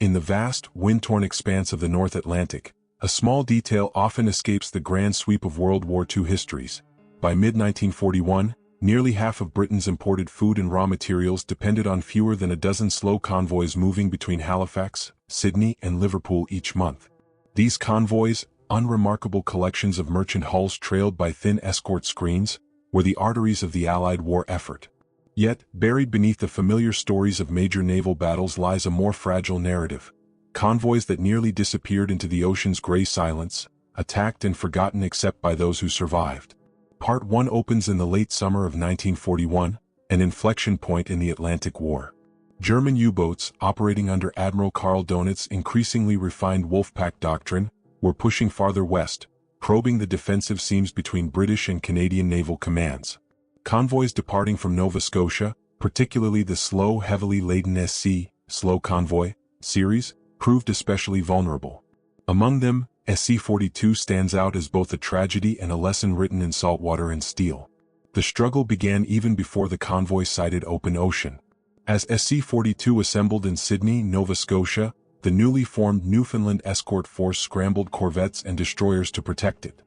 In the vast, wind-torn expanse of the North Atlantic, a small detail often escapes the grand sweep of World War II histories. By mid-1941, nearly half of Britain's imported food and raw materials depended on fewer than a dozen slow convoys moving between Halifax, Sydney, and Liverpool each month. These convoys, unremarkable collections of merchant hulls trailed by thin escort screens, were the arteries of the Allied war effort. Yet, buried beneath the familiar stories of major naval battles lies a more fragile narrative. Convoys that nearly disappeared into the ocean's gray silence, attacked and forgotten except by those who survived. Part 1 opens in the late summer of 1941, an inflection point in the Atlantic War. German U-boats, operating under Admiral Karl Donitz's increasingly refined Wolfpack doctrine, were pushing farther west, probing the defensive seams between British and Canadian naval commands. Convoys departing from Nova Scotia, particularly the slow, heavily laden SC, Slow Convoy, series, proved especially vulnerable. Among them, SC-42 stands out as both a tragedy and a lesson written in saltwater and steel. The struggle began even before the convoy sighted open ocean. As SC-42 assembled in Sydney, Nova Scotia, the newly formed Newfoundland Escort Force scrambled corvettes and destroyers to protect it.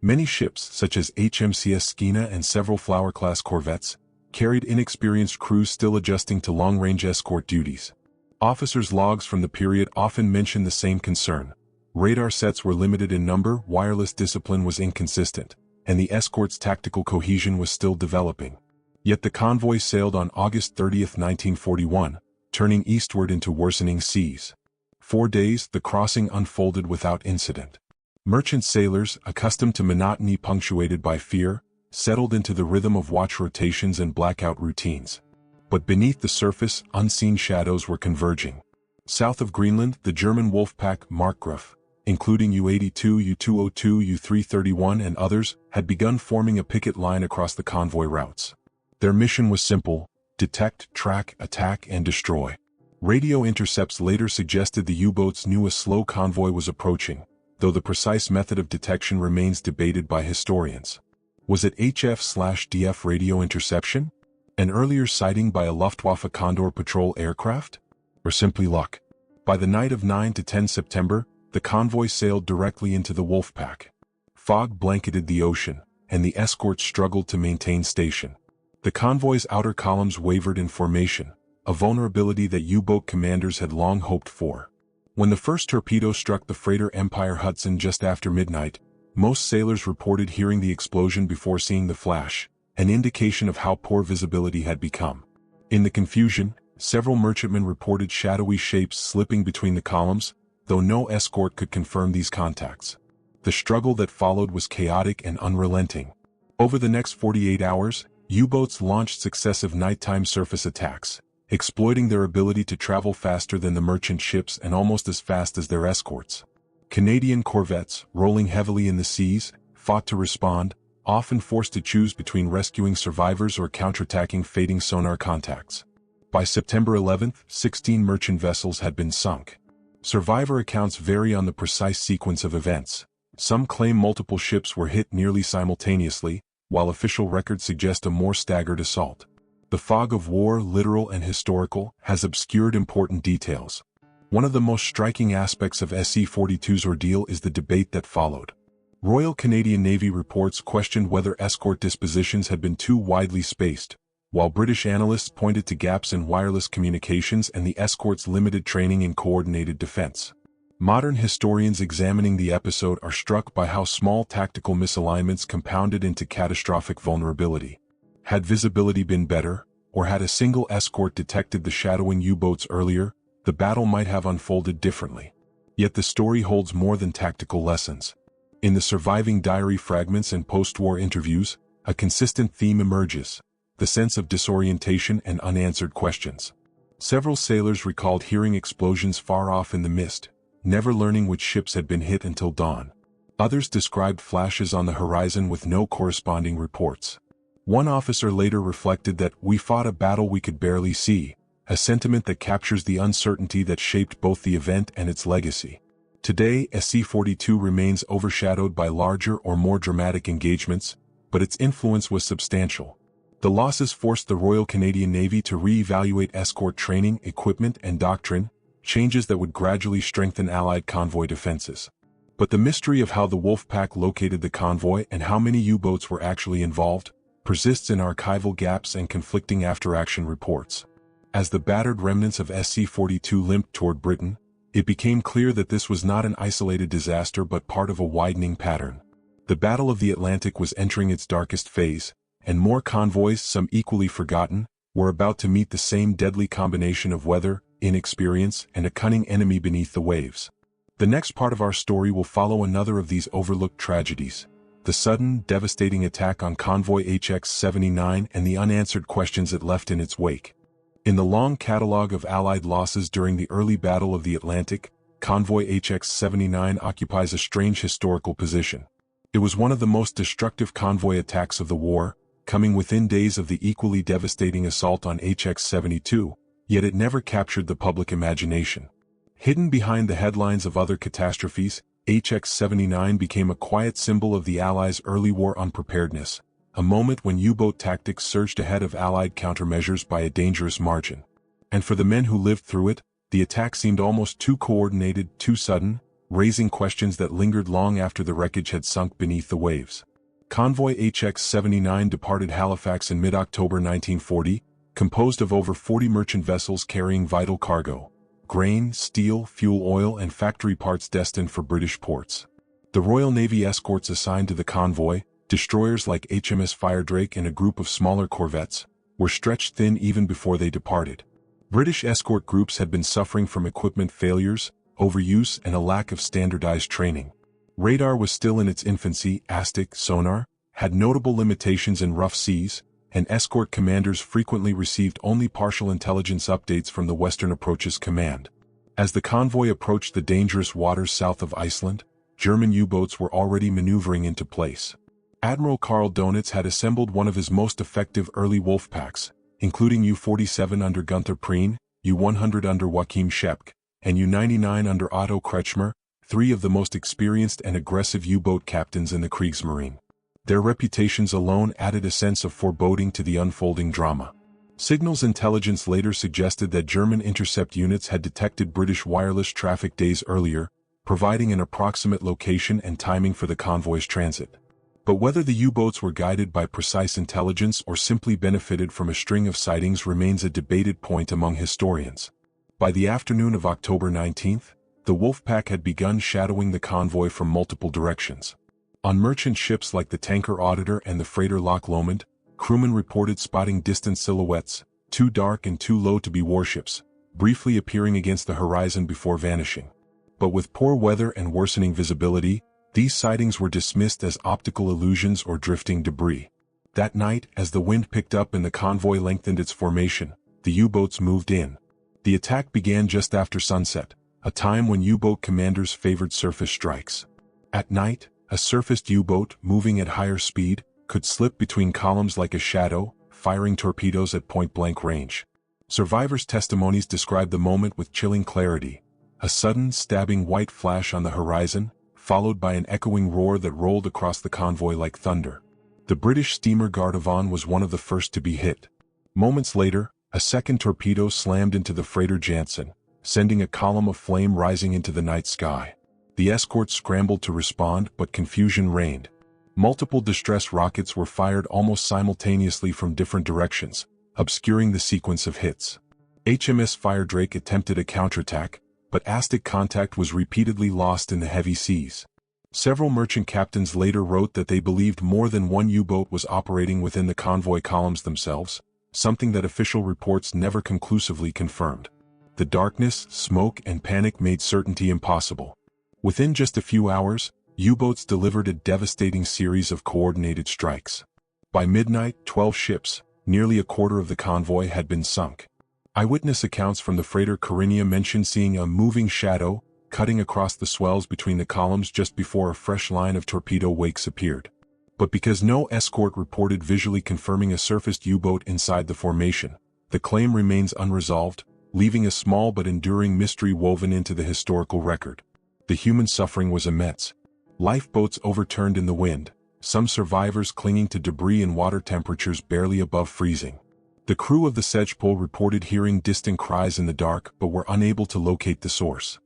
Many ships, such as HMCS Skeena and several Flower-class corvettes, carried inexperienced crews still adjusting to long-range escort duties. Officers' logs from the period often mention the same concern. Radar sets were limited in number, wireless discipline was inconsistent, and the escort's tactical cohesion was still developing. Yet the convoy sailed on August 30, 1941, turning eastward into worsening seas. 4 days, the crossing unfolded without incident. Merchant sailors, accustomed to monotony punctuated by fear, settled into the rhythm of watch rotations and blackout routines. But beneath the surface, unseen shadows were converging. South of Greenland, the German Wolfpack Markgraf, including U-82, U-202, U-331 and others, had begun forming a picket line across the convoy routes. Their mission was simple: detect, track, attack, and destroy. Radio intercepts later suggested the U-boats knew a slow convoy was approaching, though the precise method of detection remains debated by historians. Was it HF/DF radio interception? An earlier sighting by a Luftwaffe Condor patrol aircraft? Or simply luck? By the night of 9 to 10 September, the convoy sailed directly into the Wolfpack. Fog blanketed the ocean, and the escort struggled to maintain station. The convoy's outer columns wavered in formation, a vulnerability that U-boat commanders had long hoped for. When the first torpedo struck the freighter Empire Hudson just after midnight, most sailors reported hearing the explosion before seeing the flash, an indication of how poor visibility had become. In the confusion, several merchantmen reported shadowy shapes slipping between the columns, though no escort could confirm these contacts. The struggle that followed was chaotic and unrelenting. Over the next 48 hours, U-boats launched successive nighttime surface attacks, exploiting their ability to travel faster than the merchant ships and almost as fast as their escorts. Canadian corvettes, rolling heavily in the seas, fought to respond, often forced to choose between rescuing survivors or counterattacking fading sonar contacts. By September 11, 16 merchant vessels had been sunk. Survivor accounts vary on the precise sequence of events. Some claim multiple ships were hit nearly simultaneously, while official records suggest a more staggered assault. The fog of war, literal and historical, has obscured important details. One of the most striking aspects of SC-42's ordeal is the debate that followed. Royal Canadian Navy reports questioned whether escort dispositions had been too widely spaced, while British analysts pointed to gaps in wireless communications and the escort's limited training in coordinated defense. Modern historians examining the episode are struck by how small tactical misalignments compounded into catastrophic vulnerability. Had visibility been better, or had a single escort detected the shadowing U-boats earlier, the battle might have unfolded differently. Yet the story holds more than tactical lessons. In the surviving diary fragments and post-war interviews, a consistent theme emerges: the sense of disorientation and unanswered questions. Several sailors recalled hearing explosions far off in the mist, never learning which ships had been hit until dawn. Others described flashes on the horizon with no corresponding reports. One officer later reflected that "we fought a battle we could barely see," a sentiment that captures the uncertainty that shaped both the event and its legacy. Today, SC-42 remains overshadowed by larger or more dramatic engagements, but its influence was substantial. The losses forced the Royal Canadian Navy to re-evaluate escort training, equipment, and doctrine, changes that would gradually strengthen Allied convoy defenses. But the mystery of how the Wolfpack located the convoy and how many U-boats were actually involved persists in archival gaps and conflicting after-action reports. As the battered remnants of SC-42 limped toward Britain, it became clear that this was not an isolated disaster but part of a widening pattern. The Battle of the Atlantic was entering its darkest phase, and more convoys, some equally forgotten, were about to meet the same deadly combination of weather, inexperience, and a cunning enemy beneath the waves. The next part of our story will follow another of these overlooked tragedies: the sudden, devastating attack on Convoy HX-79 and the unanswered questions it left in its wake. In the long catalogue of Allied losses during the early Battle of the Atlantic, Convoy HX-79 occupies a strange historical position. It was one of the most destructive convoy attacks of the war, coming within days of the equally devastating assault on HX-72, yet it never captured the public imagination. Hidden behind the headlines of other catastrophes, HX-79 became a quiet symbol of the Allies' early war unpreparedness, a moment when U-boat tactics surged ahead of Allied countermeasures by a dangerous margin. And for the men who lived through it, the attack seemed almost too coordinated, too sudden, raising questions that lingered long after the wreckage had sunk beneath the waves. Convoy HX-79 departed Halifax in mid-October 1940, composed of over 40 merchant vessels carrying vital cargo: grain, steel, fuel oil, and factory parts destined for British ports. The Royal Navy escorts assigned to the convoy, destroyers like HMS Firedrake and a group of smaller corvettes, were stretched thin even before they departed. British escort groups had been suffering from equipment failures, overuse, and a lack of standardized training. Radar was still in its infancy, ASTIC sonar had notable limitations in rough seas, and escort commanders frequently received only partial intelligence updates from the Western Approaches Command. As the convoy approached the dangerous waters south of Iceland, German U-boats were already maneuvering into place. Admiral Karl Donitz had assembled one of his most effective early Wolfpacks, including U-47 under Gunther Prien, U-100 under Joachim Schepke, and U-99 under Otto Kretschmer, three of the most experienced and aggressive U-boat captains in the Kriegsmarine. Their reputations alone added a sense of foreboding to the unfolding drama. Signals intelligence later suggested that German intercept units had detected British wireless traffic days earlier, providing an approximate location and timing for the convoy's transit. But whether the U-boats were guided by precise intelligence or simply benefited from a string of sightings remains a debated point among historians. By the afternoon of October 19th, the Wolfpack had begun shadowing the convoy from multiple directions. On merchant ships like the tanker Auditor and the freighter Loch Lomond, crewmen reported spotting distant silhouettes, too dark and too low to be warships, briefly appearing against the horizon before vanishing. But with poor weather and worsening visibility, these sightings were dismissed as optical illusions or drifting debris. That night, as the wind picked up and the convoy lengthened its formation, the U-boats moved in. The attack began just after sunset, a time when U-boat commanders favored surface strikes. At night, a surfaced U-boat, moving at higher speed, could slip between columns like a shadow, firing torpedoes at point-blank range. Survivors' testimonies describe the moment with chilling clarity: a sudden, stabbing white flash on the horizon, followed by an echoing roar that rolled across the convoy like thunder. The British steamer Gardavan was one of the first to be hit. Moments later, a second torpedo slammed into the freighter Janssen, sending a column of flame rising into the night sky. The escorts scrambled to respond, but confusion reigned. Multiple distress rockets were fired almost simultaneously from different directions, obscuring the sequence of hits. HMS Firedrake attempted a counterattack, but ASTIC contact was repeatedly lost in the heavy seas. Several merchant captains later wrote that they believed more than one U-boat was operating within the convoy columns themselves, something that official reports never conclusively confirmed. The darkness, smoke, and panic made certainty impossible. Within just a few hours, U-boats delivered a devastating series of coordinated strikes. By midnight, 12 ships, nearly a quarter of the convoy, had been sunk. Eyewitness accounts from the freighter Carina mentioned seeing a moving shadow cutting across the swells between the columns just before a fresh line of torpedo wakes appeared. But because no escort reported visually confirming a surfaced U-boat inside the formation, the claim remains unresolved, leaving a small but enduring mystery woven into the historical record. The human suffering was immense. Lifeboats overturned in the wind, some survivors clinging to debris in water temperatures barely above freezing. The crew of the Sedgepole reported hearing distant cries in the dark but were unable to locate the source.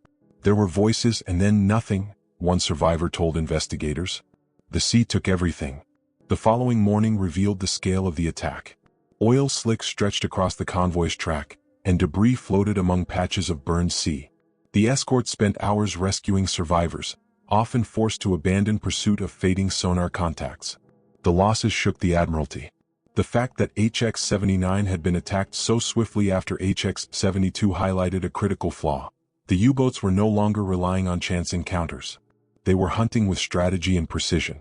There were voices and then nothing, one survivor told investigators. The sea took everything. The following morning revealed the scale of the attack. Oil slicks stretched across the convoy's track, and debris floated among patches of burned sea. The escort spent hours rescuing survivors, often forced to abandon pursuit of fading sonar contacts. The losses shook the Admiralty. The fact that HX-79 had been attacked so swiftly after HX-72 highlighted a critical flaw. The U-boats were no longer relying on chance encounters. They were hunting with strategy and precision.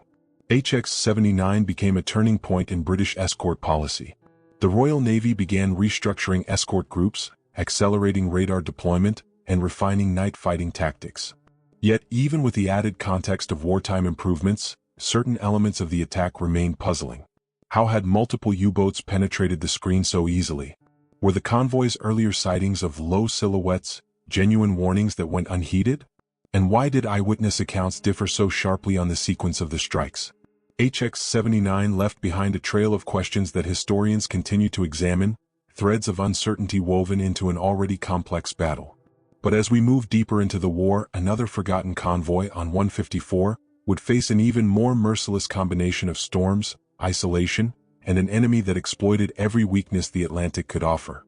HX-79 became a turning point in British escort policy. The Royal Navy began restructuring escort groups, accelerating radar deployment, and refining night fighting tactics. Yet even with the added context of wartime improvements, certain elements of the attack remained puzzling. How had multiple U-boats penetrated the screen so easily? Were the convoy's earlier sightings of low silhouettes genuine warnings that went unheeded? And why did eyewitness accounts differ so sharply on the sequence of the strikes? HX-79 left behind a trail of questions that historians continue to examine, threads of uncertainty woven into an already complex battle. But as we move deeper into the war, another forgotten convoy on 154 would face an even more merciless combination of storms, isolation, and an enemy that exploited every weakness the Atlantic could offer.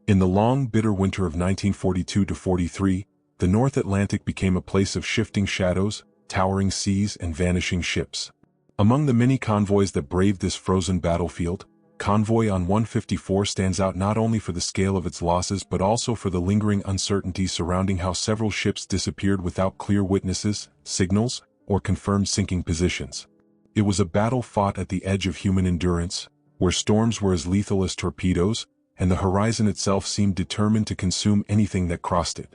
In the long, bitter winter of 1942-43, the North Atlantic became a place of shifting shadows, towering seas, and vanishing ships. Among the many convoys that braved this frozen battlefield, Convoy on 154 stands out not only for the scale of its losses but also for the lingering uncertainty surrounding how several ships disappeared without clear witnesses, signals, or confirmed sinking positions. It was a battle fought at the edge of human endurance, where storms were as lethal as torpedoes, and the horizon itself seemed determined to consume anything that crossed it.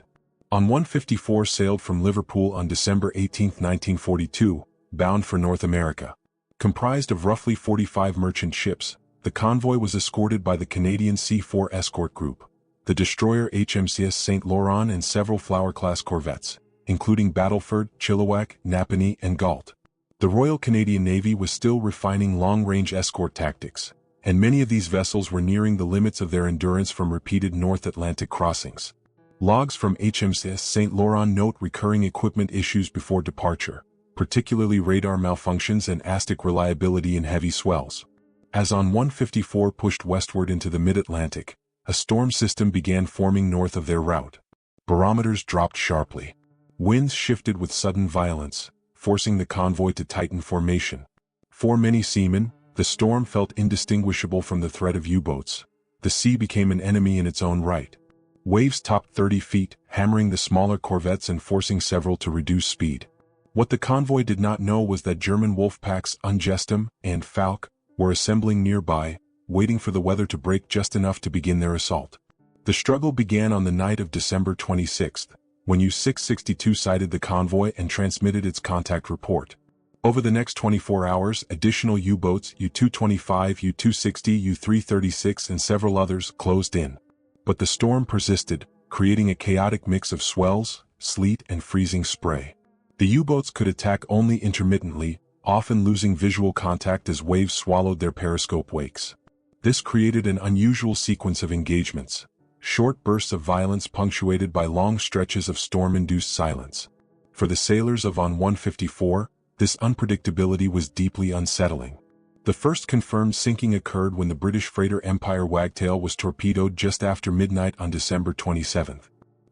On 154 sailed from Liverpool on December 18, 1942, bound for North America. Comprised of roughly 45 merchant ships, the convoy was escorted by the Canadian C-4 escort group, the destroyer HMCS St. Laurent and several Flower-class corvettes, including Battleford, Chilliwack, Napanee, and Galt. The Royal Canadian Navy was still refining long-range escort tactics, and many of these vessels were nearing the limits of their endurance from repeated North Atlantic crossings. Logs from HMCS St. Laurent note recurring equipment issues before departure, particularly radar malfunctions and ASTIC reliability in heavy swells. As on 154 pushed westward into the mid-Atlantic, a storm system began forming north of their route. Barometers dropped sharply. Winds shifted with sudden violence, forcing the convoy to tighten formation. For many seamen, the storm felt indistinguishable from the threat of U-boats. The sea became an enemy in its own right. Waves topped 30 feet, hammering the smaller corvettes and forcing several to reduce speed. What the convoy did not know was that German wolf packs Ungestem and Falk were assembling nearby, waiting for the weather to break just enough to begin their assault. The struggle began on the night of December 26, when U-662 sighted the convoy and transmitted its contact report. Over the next 24 hours, additional U-boats, U-225, U-260, U-336 and several others closed in. But the storm persisted, creating a chaotic mix of swells, sleet and freezing spray. The U-boats could attack only intermittently, often losing visual contact as waves swallowed their periscope wakes. This created an unusual sequence of engagements, short bursts of violence punctuated by long stretches of storm-induced silence. For the sailors of On 154, this unpredictability was deeply unsettling. The first confirmed sinking occurred when the British freighter Empire Wagtail was torpedoed just after midnight on December 27.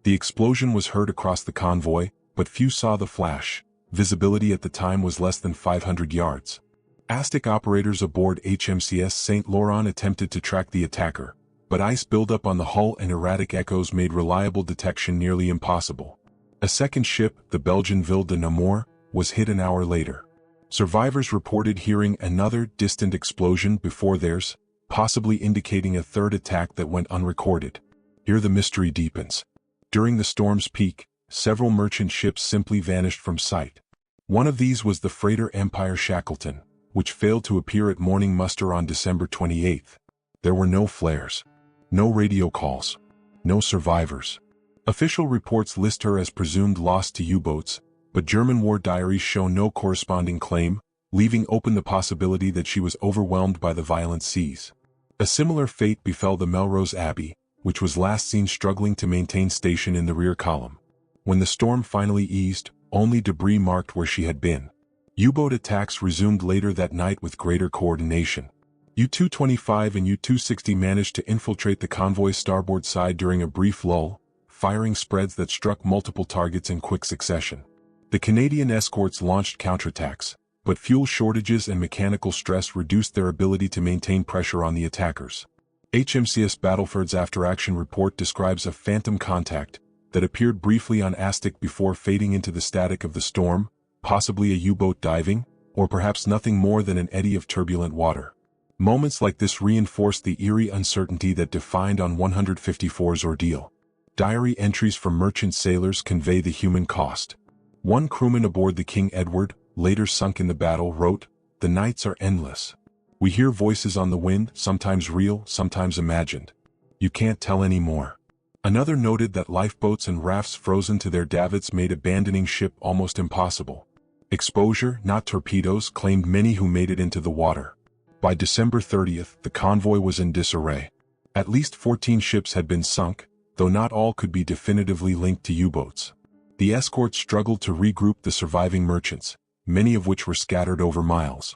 The explosion was heard across the convoy, but few saw the flash. Visibility at the time was less than 500 yards. ASTIC operators aboard HMCS St. Laurent attempted to track the attacker, but ice buildup on the hull and erratic echoes made reliable detection nearly impossible. A second ship, the Belgian Ville de Namur, was hit an hour later. Survivors reported hearing another distant explosion before theirs, possibly indicating a third attack that went unrecorded. Here the mystery deepens. During the storm's peak, several merchant ships simply vanished from sight. One of these was the freighter Empire Shackleton, which failed to appear at morning muster on December 28. There were no flares, no radio calls, no survivors. Official reports list her as presumed lost to U-boats, but German war diaries show no corresponding claim, leaving open the possibility that she was overwhelmed by the violent seas. A similar fate befell the Melrose Abbey, which was last seen struggling to maintain station in the rear column. When the storm finally eased, only debris marked where she had been. U-boat attacks resumed later that night with greater coordination. U-225 and U-260 managed to infiltrate the convoy's starboard side during a brief lull, firing spreads that struck multiple targets in quick succession. The Canadian escorts launched counterattacks, but fuel shortages and mechanical stress reduced their ability to maintain pressure on the attackers. HMCS Battleford's after-action report describes a phantom contact that appeared briefly on Aztec before fading into the static of the storm, possibly a U-boat diving, or perhaps nothing more than an eddy of turbulent water. Moments like this reinforced the eerie uncertainty that defined On 154's ordeal. Diary entries from merchant sailors convey the human cost. One crewman aboard the King Edward, later sunk in the battle, wrote, "The nights are endless. We hear voices on the wind, sometimes real, sometimes imagined. You can't tell any more." Another noted that lifeboats and rafts frozen to their davits made abandoning ship almost impossible. Exposure, not torpedoes, claimed many who made it into the water. By December 30th, the convoy was in disarray. At least 14 ships had been sunk, though not all could be definitively linked to U-boats. The escorts struggled to regroup the surviving merchants, many of which were scattered over miles.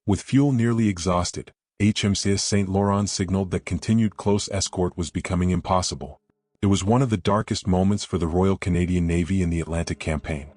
With fuel nearly exhausted, HMCS St. Laurent signaled that continued close escort was becoming impossible. It was one of the darkest moments for the Royal Canadian Navy in the Atlantic campaign.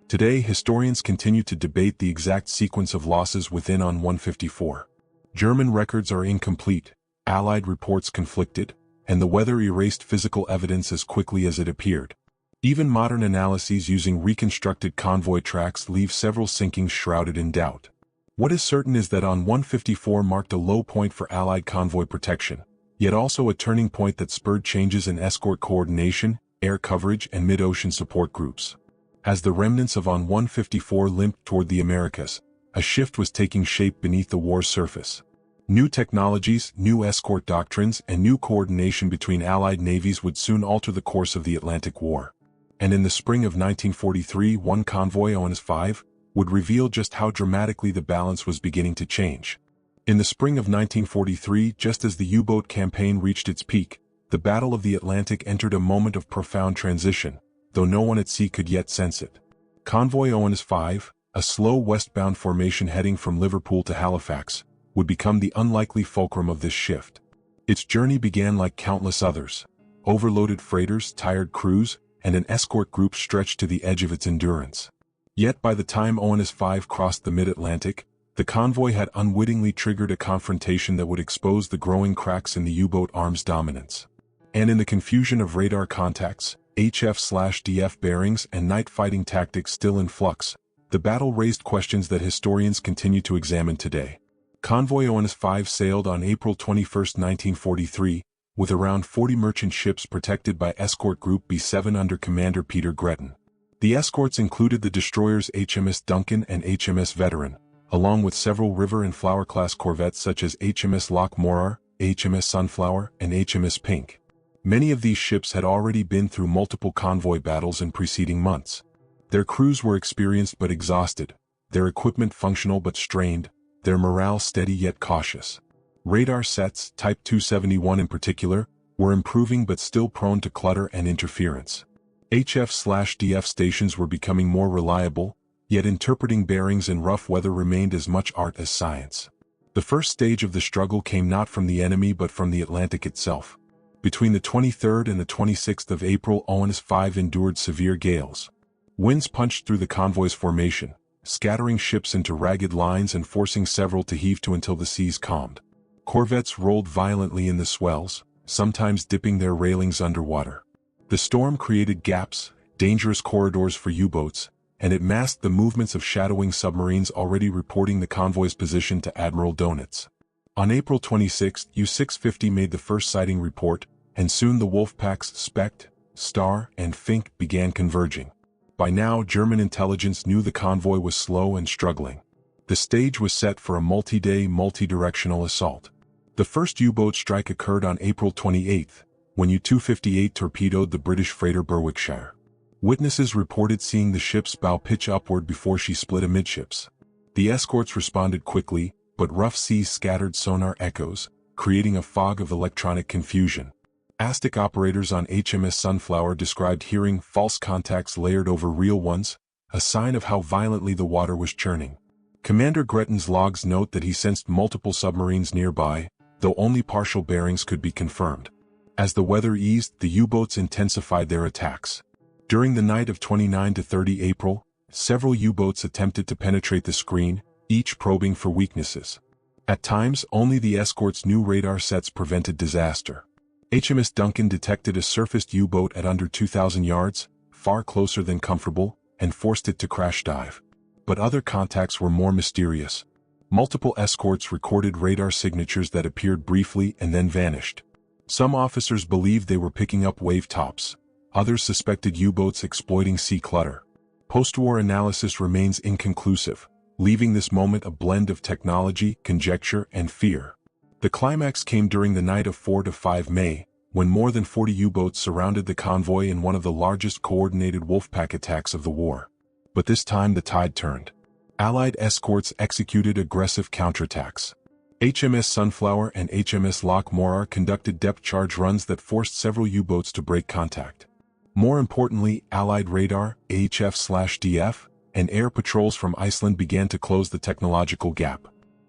Today, historians continue to debate the exact sequence of losses within On 154. German records are incomplete, Allied reports conflicted, and the weather erased physical evidence as quickly as it appeared. Even modern analyses using reconstructed convoy tracks leave several sinkings shrouded in doubt. What is certain is that On 154 marked a low point for Allied convoy protection, yet also a turning point that spurred changes in escort coordination, air coverage, and mid-ocean support groups. As the remnants of On 154 limped toward the Americas, a shift was taking shape beneath the war's surface. New technologies, new escort doctrines, and new coordination between Allied navies would soon alter the course of the Atlantic War. And in the spring of 1943, one convoy, ONS-5, would reveal just how dramatically the balance was beginning to change. In the spring of 1943, just as the U-boat campaign reached its peak, the Battle of the Atlantic entered a moment of profound transition, though no one at sea could yet sense it. Convoy ONS-5, a slow westbound formation heading from Liverpool to Halifax, would become the unlikely fulcrum of this shift. Its journey began like countless others: overloaded freighters, tired crews, and an escort group stretched to the edge of its endurance. Yet by the time ONS-5 crossed the mid-Atlantic, the convoy had unwittingly triggered a confrontation that would expose the growing cracks in the U-boat arms dominance. And in the confusion of radar contacts, HF/DF bearings, and night fighting tactics still in flux, the battle raised questions that historians continue to examine today. Convoy ONS-5 sailed on April 21, 1943, with around 40 merchant ships protected by Escort Group B7 under Commander Peter Gretton. The escorts included the destroyers HMS Duncan and HMS Veteran, along with several River and Flower-class corvettes such as HMS Loch Morar, HMS Sunflower, and HMS Pink. Many of these ships had already been through multiple convoy battles in preceding months. Their crews were experienced but exhausted, their equipment functional but strained, their morale steady yet cautious. Radar sets, Type 271 in particular, were improving but still prone to clutter and interference. HF/DF stations were becoming more reliable, yet interpreting bearings in rough weather remained as much art as science. The first stage of the struggle came not from the enemy but from the Atlantic itself. Between the 23rd and the 26th of April, ONS-5 endured severe gales. Winds punched through the convoy's formation, scattering ships into ragged lines and forcing several to heave to until the seas calmed. Corvettes rolled violently in the swells, sometimes dipping their railings underwater. The storm created gaps, dangerous corridors for U-boats, and it masked the movements of shadowing submarines already reporting the convoy's position to Admiral Donitz. On April 26, U-650 made the first sighting report, and soon the Wolfpacks Specht, Star, and Fink began converging. By now, German intelligence knew the convoy was slow and struggling. The stage was set for a multi-day, multi-directional assault. The first U-boat strike occurred on April 28, when U-258 torpedoed the British freighter Berwickshire. Witnesses reported seeing the ship's bow pitch upward before she split amidships. The escorts responded quickly, but rough seas scattered sonar echoes, creating a fog of electronic confusion. ASTIC operators on HMS Sunflower described hearing false contacts layered over real ones, a sign of how violently the water was churning. Commander Gretton's logs note that he sensed multiple submarines nearby, though only partial bearings could be confirmed. As the weather eased, the U-boats intensified their attacks. During the night of 29 to 30 April, several U-boats attempted to penetrate the screen, each probing for weaknesses. At times, only the escort's new radar sets prevented disaster. HMS Duncan detected a surfaced U-boat at under 2,000 yards, far closer than comfortable, and forced it to crash dive. But other contacts were more mysterious. Multiple escorts recorded radar signatures that appeared briefly and then vanished. Some officers believed they were picking up wave tops. Others suspected U-boats exploiting sea clutter. Post-war analysis remains inconclusive, leaving this moment a blend of technology, conjecture, and fear. The climax came during the night of 4 to 5 May, when more than 40 U-boats surrounded the convoy in one of the largest coordinated Wolfpack attacks of the war. But this time the tide turned. Allied escorts executed aggressive counterattacks. HMS Sunflower and HMS Loch Morar conducted depth charge runs that forced several U-boats to break contact. More importantly, Allied radar, AHF/DF, and air patrols from Iceland began to close the technological gap.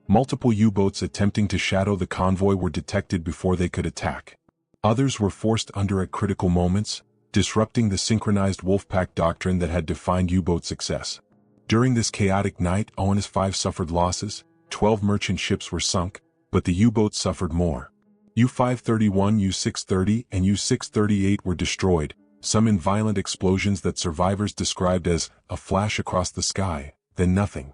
Multiple U-boats attempting to shadow the convoy were detected before they could attack. Others were forced under at critical moments, disrupting the synchronized Wolfpack doctrine that had defined U-boat success. During this chaotic night, ONS 5 suffered losses, 12 merchant ships were sunk, but the U-boats suffered more. U-531, U-630, and U-638 were destroyed, some in violent explosions that survivors described as a flash across the sky, then nothing.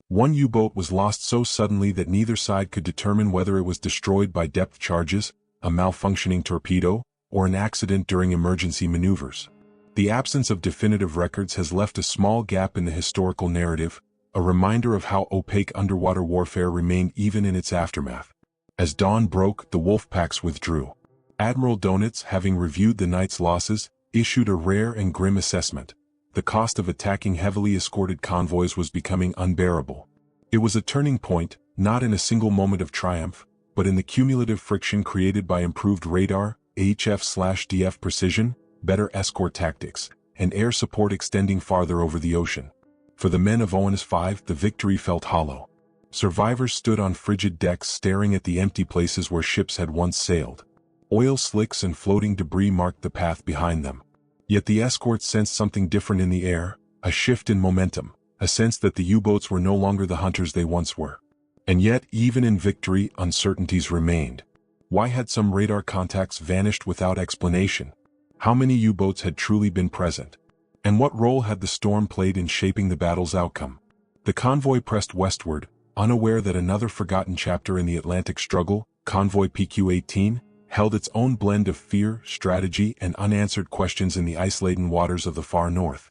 One U-boat was lost so suddenly that neither side could determine whether it was destroyed by depth charges, a malfunctioning torpedo, or an accident during emergency maneuvers. The absence of definitive records has left a small gap in the historical narrative, a reminder of how opaque underwater warfare remained even in its aftermath. As dawn broke, the Wolfpacks withdrew. Admiral Donitz, having reviewed the night's losses, issued a rare and grim assessment. The cost of attacking heavily escorted convoys was becoming unbearable. It was a turning point, not in a single moment of triumph, but in the cumulative friction created by improved radar, AHF/DF precision, better escort tactics, and air support extending farther over the ocean. For the men of ONS 5, the victory felt hollow. Survivors stood on frigid decks staring at the empty places where ships had once sailed. Oil slicks and floating debris marked the path behind them. Yet the escorts sensed something different in the air, a shift in momentum, a sense that the U-boats were no longer the hunters they once were. And yet, even in victory, uncertainties remained. Why had some radar contacts vanished without explanation? How many U-boats had truly been present? And what role had the storm played in shaping the battle's outcome? The convoy pressed westward, unaware that another forgotten chapter in the Atlantic struggle, Convoy PQ-18, held its own blend of fear, strategy, and unanswered questions in the ice-laden waters of the far north.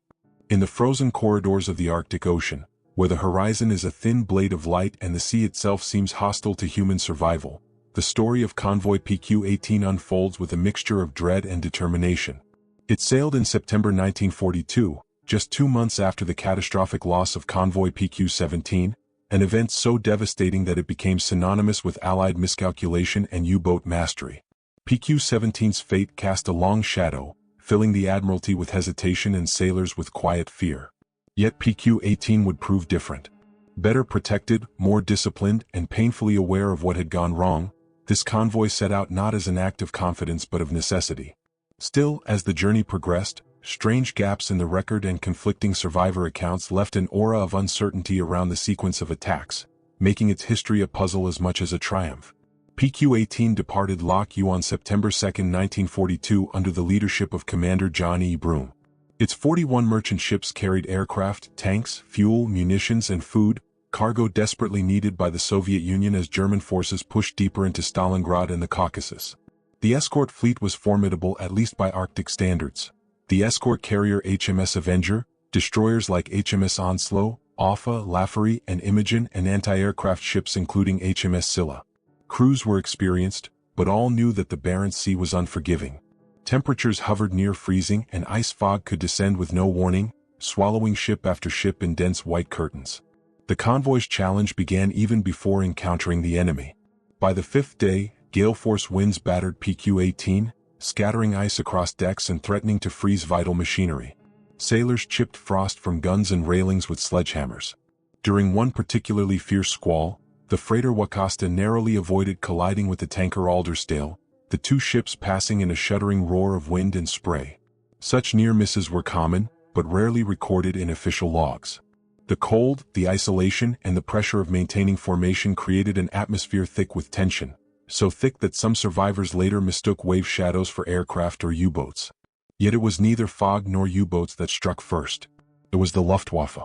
In the frozen corridors of the Arctic Ocean, where the horizon is a thin blade of light and the sea itself seems hostile to human survival, the story of Convoy PQ-18 unfolds with a mixture of dread and determination. It sailed in September 1942, just 2 months after the catastrophic loss of Convoy PQ-17, an event so devastating that it became synonymous with Allied miscalculation and U-boat mastery. PQ-17's fate cast a long shadow, filling the Admiralty with hesitation and sailors with quiet fear. Yet PQ-18 would prove different. Better protected, more disciplined, and painfully aware of what had gone wrong, this convoy set out not as an act of confidence but of necessity. Still, as the journey progressed, strange gaps in the record and conflicting survivor accounts left an aura of uncertainty around the sequence of attacks, making its history a puzzle as much as a triumph. PQ-18 departed Loch Ewe on September 2, 1942 under the leadership of Commander John E. Broome. Its 41 merchant ships carried aircraft, tanks, fuel, munitions, and food, cargo desperately needed by the Soviet Union as German forces pushed deeper into Stalingrad and the Caucasus. The escort fleet was formidable at least by Arctic standards. The escort carrier HMS Avenger, destroyers like HMS Onslow, Offa, Laffery, and Imogen, and anti-aircraft ships including HMS Scylla. Crews were experienced, but all knew that the Barents Sea was unforgiving. Temperatures hovered near freezing and ice fog could descend with no warning, swallowing ship after ship in dense white curtains. The convoy's challenge began even before encountering the enemy. By the 5th day, gale force winds battered PQ-18, scattering ice across decks and threatening to freeze vital machinery. Sailors chipped frost from guns and railings with sledgehammers. During one particularly fierce squall, the freighter Wakasta narrowly avoided colliding with the tanker Aldersdale, the two ships passing in a shuddering roar of wind and spray. Such near misses were common, but rarely recorded in official logs. The cold, the isolation, and the pressure of maintaining formation created an atmosphere thick with tension, so thick that some survivors later mistook wave shadows for aircraft or U-boats. Yet it was neither fog nor U-boats that struck first. It was the Luftwaffe.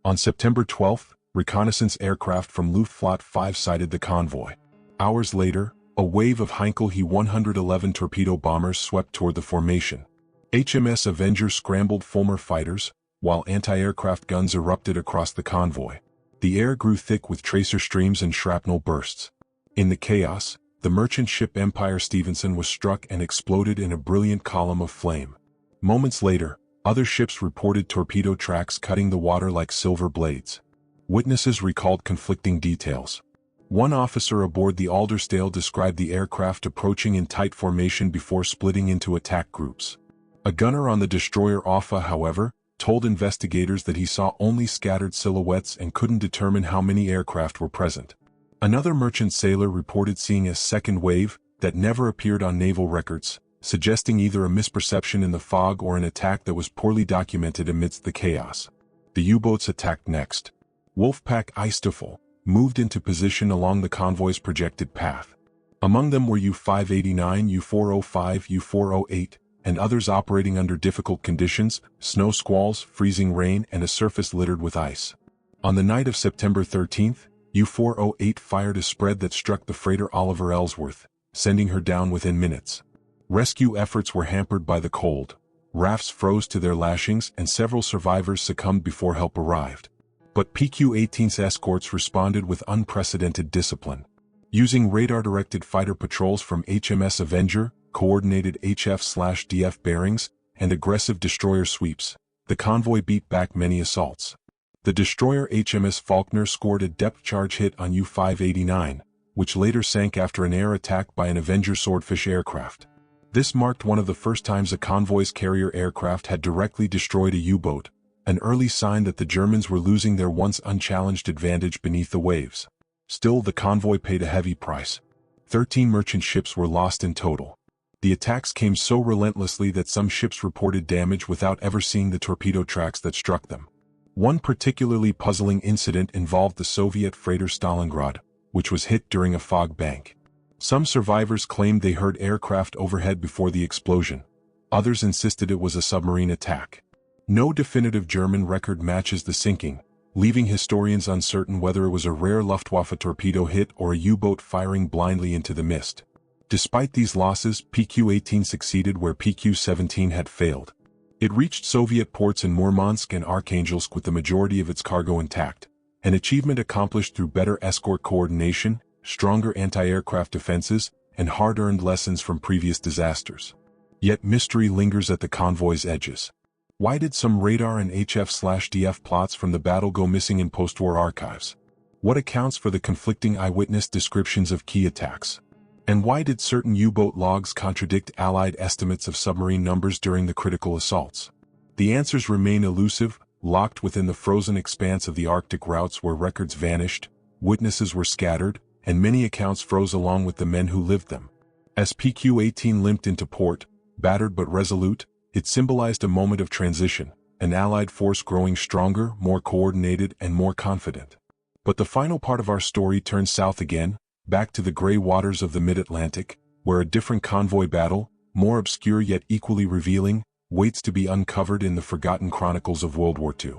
On September 12, reconnaissance aircraft from Luftflotte 5 sighted the convoy. Hours later, a wave of Heinkel He-111 torpedo bombers swept toward the formation. HMS Avenger scrambled Fulmar fighters, while anti-aircraft guns erupted across the convoy. The air grew thick with tracer streams and shrapnel bursts. In the chaos, the merchant ship Empire Stevenson was struck and exploded in a brilliant column of flame. Moments later, other ships reported torpedo tracks cutting the water like silver blades. Witnesses recalled conflicting details. One officer aboard the Aldersdale described the aircraft approaching in tight formation before splitting into attack groups. A gunner on the destroyer Offa, however, told investigators that he saw only scattered silhouettes and couldn't determine how many aircraft were present. Another merchant sailor reported seeing a second wave that never appeared on naval records, suggesting either a misperception in the fog or an attack that was poorly documented amidst the chaos. The U-boats attacked next. Wolfpack Eistafel moved into position along the convoy's projected path. Among them were U-589, U-405, U-408, and others operating under difficult conditions, snow squalls, freezing rain, and a surface littered with ice. On the night of September 13, U-408 fired a spread that struck the freighter Oliver Ellsworth, sending her down within minutes. Rescue efforts were hampered by the cold. Rafts froze to their lashings and several survivors succumbed before help arrived. But PQ-18's escorts responded with unprecedented discipline. Using radar-directed fighter patrols from HMS Avenger, coordinated HF/DF bearings, and aggressive destroyer sweeps, the convoy beat back many assaults. The destroyer HMS Faulkner scored a depth charge hit on U-589, which later sank after an air attack by an Avenger Swordfish aircraft. This marked one of the first times a convoy's carrier aircraft had directly destroyed a U-boat, an early sign that the Germans were losing their once unchallenged advantage beneath the waves. Still, the convoy paid a heavy price. 13 merchant ships were lost in total. The attacks came so relentlessly that some ships reported damage without ever seeing the torpedo tracks that struck them. One particularly puzzling incident involved the Soviet freighter Stalingrad, which was hit during a fog bank. Some survivors claimed they heard aircraft overhead before the explosion. Others insisted it was a submarine attack. No definitive German record matches the sinking, leaving historians uncertain whether it was a rare Luftwaffe torpedo hit or a U-boat firing blindly into the mist. Despite these losses, PQ-18 succeeded where PQ-17 had failed. It reached Soviet ports in Murmansk and Arkhangelsk with the majority of its cargo intact, an achievement accomplished through better escort coordination, stronger anti-aircraft defenses, and hard-earned lessons from previous disasters. Yet mystery lingers at the convoy's edges. Why did some radar and HF/DF plots from the battle go missing in post-war archives? What accounts for the conflicting eyewitness descriptions of key attacks? And why did certain U-boat logs contradict Allied estimates of submarine numbers during the critical assaults? The answers remain elusive, locked within the frozen expanse of the Arctic routes where records vanished, witnesses were scattered, and many accounts froze along with the men who lived them. As PQ-18 limped into port, battered but resolute, it symbolized a moment of transition, an Allied force growing stronger, more coordinated, and more confident. But the final part of our story turns south again, back to the gray waters of the mid-Atlantic, where a different convoy battle, more obscure yet equally revealing, waits to be uncovered in the forgotten chronicles of World War II.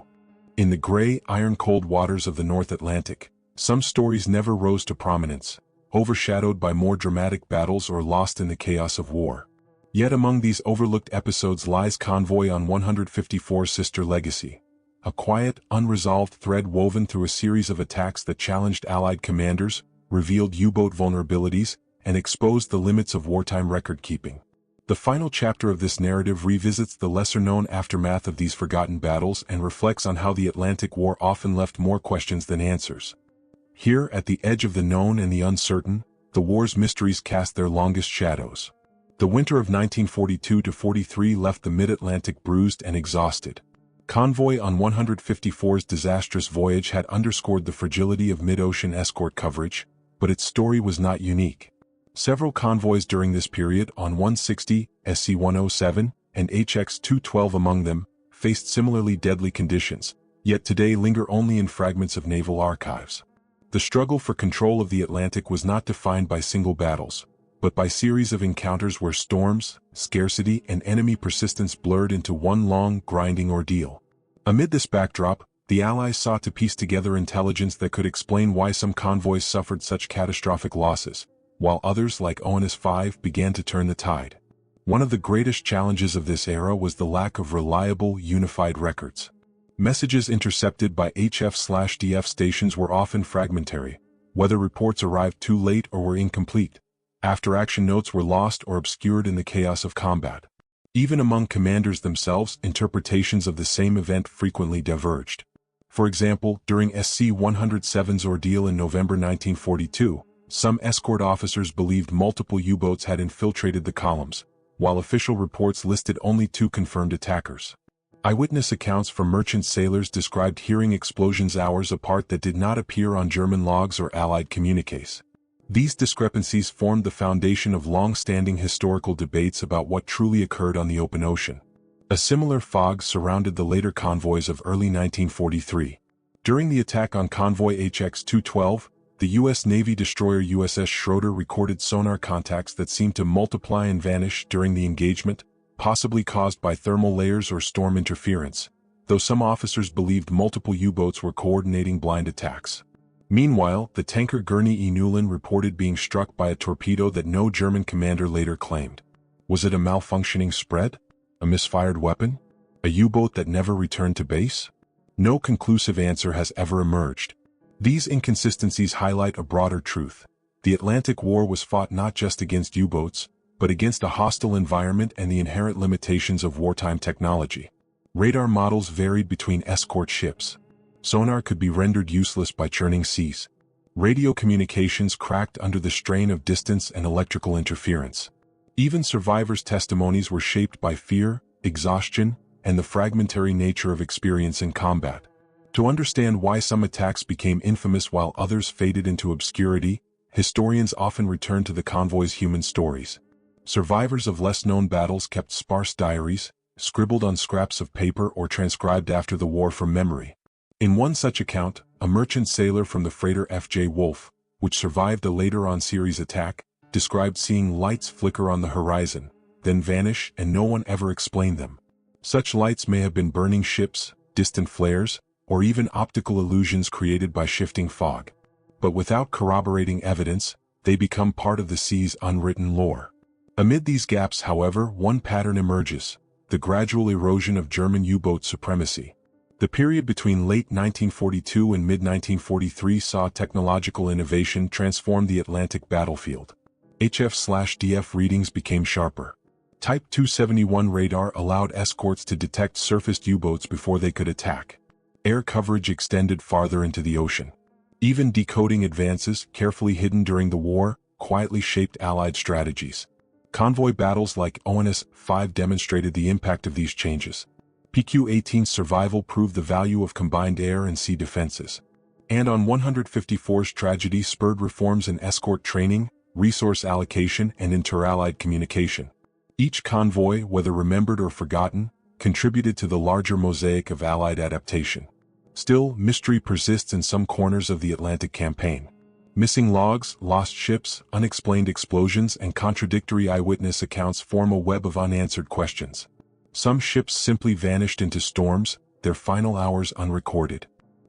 In the gray, iron-cold waters of the North Atlantic, some stories never rose to prominence, overshadowed by more dramatic battles or lost in the chaos of war. Yet among these overlooked episodes lies Convoy on 154's sister legacy, a quiet, unresolved thread woven through a series of attacks that challenged Allied commanders, revealed U-boat vulnerabilities, and exposed the limits of wartime record-keeping. The final chapter of this narrative revisits the lesser-known aftermath of these forgotten battles and reflects on how the Atlantic War often left more questions than answers. Here, at the edge of the known and the uncertain, the war's mysteries cast their longest shadows. The winter of 1942-43 left the mid-Atlantic bruised and exhausted. Convoy on 154's disastrous voyage had underscored the fragility of mid-ocean escort coverage, but its story was not unique. Several convoys during this period, on 160, SC-107, and HX-212 among them, faced similarly deadly conditions, yet today linger only in fragments of naval archives. The struggle for control of the Atlantic was not defined by single battles, but by series of encounters where storms, scarcity, and enemy persistence blurred into one long, grinding ordeal. Amid this backdrop, the Allies sought to piece together intelligence that could explain why some convoys suffered such catastrophic losses, while others, like WWII, began to turn the tide. One of the greatest challenges of this era was the lack of reliable, unified records. Messages intercepted by HF/DF stations were often fragmentary, whether reports arrived too late or were incomplete. After-action notes were lost or obscured in the chaos of combat. Even among commanders themselves, interpretations of the same event frequently diverged. For example, during SC-107's ordeal in November 1942, some escort officers believed multiple U-boats had infiltrated the columns, while official reports listed only 2 confirmed attackers. Eyewitness accounts from merchant sailors described hearing explosions hours apart that did not appear on German logs or Allied communiques. These discrepancies formed the foundation of long-standing historical debates about what truly occurred on the open ocean. A similar fog surrounded the later convoys of early 1943. During the attack on convoy HX-212, the U.S. Navy destroyer USS Schroeder recorded sonar contacts that seemed to multiply and vanish during the engagement, possibly caused by thermal layers or storm interference, though some officers believed multiple U-boats were coordinating blind attacks. Meanwhile, the tanker Gurney E. Newland reported being struck by a torpedo that no German commander later claimed. Was it a malfunctioning spread? A misfired weapon? A U-boat that never returned to base? No conclusive answer has ever emerged. These inconsistencies highlight a broader truth. The Atlantic War was fought not just against U-boats, but against a hostile environment and the inherent limitations of wartime technology. Radar models varied between escort ships. Sonar could be rendered useless by churning seas. Radio communications cracked under the strain of distance and electrical interference. Even survivors' testimonies were shaped by fear, exhaustion, and the fragmentary nature of experience in combat. To understand why some attacks became infamous while others faded into obscurity, historians often return to the convoy's human stories. Survivors of less-known battles kept sparse diaries, scribbled on scraps of paper or transcribed after the war from memory. In one such account, a merchant sailor from the freighter F.J. Wolfe, which survived a later-on series attack, described seeing lights flicker on the horizon, then vanish, and no one ever explained them. Such lights may have been burning ships, distant flares, or even optical illusions created by shifting fog. But without corroborating evidence, they become part of the sea's unwritten lore. Amid these gaps, however, one pattern emerges: the gradual erosion of German U-boat supremacy. The period between late 1942 and mid-1943 saw technological innovation transform the Atlantic battlefield. HF/DF readings became sharper. Type 271 radar allowed escorts to detect surfaced U-boats before they could attack. Air coverage extended farther into the ocean. Even decoding advances, carefully hidden during the war, quietly shaped Allied strategies. Convoy battles like WWII demonstrated the impact of these changes. PQ-18's survival proved the value of combined air and sea defenses. And on 154's tragedy spurred reforms in escort training, resource allocation, and inter-allied communication. Each convoy, whether remembered or forgotten, contributed to the larger mosaic of Allied adaptation. Still, mystery persists in some corners of the Atlantic campaign. Missing logs, lost ships, unexplained explosions, and contradictory eyewitness accounts form a web of unanswered questions. Some ships simply vanished into storms, their final hours unrecorded.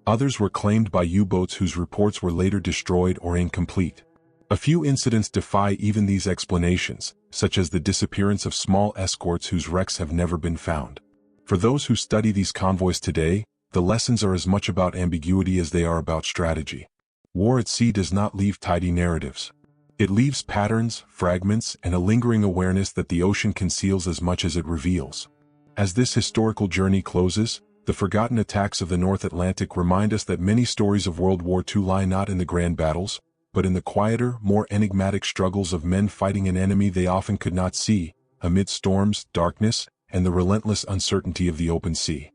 Others were claimed by U-boats whose reports were later destroyed or incomplete. A few incidents defy even these explanations, such as the disappearance of small escorts whose wrecks have never been found. For those who study these convoys today, the lessons are as much about ambiguity as they are about strategy. War at sea does not leave tidy narratives. It leaves patterns, fragments, and a lingering awareness that the ocean conceals as much as it reveals. As this historical journey closes, the forgotten attacks of the North Atlantic remind us that many stories of World War II lie not in the grand battles, but in the quieter, more enigmatic struggles of men fighting an enemy they often could not see, amid storms, darkness, and the relentless uncertainty of the open sea.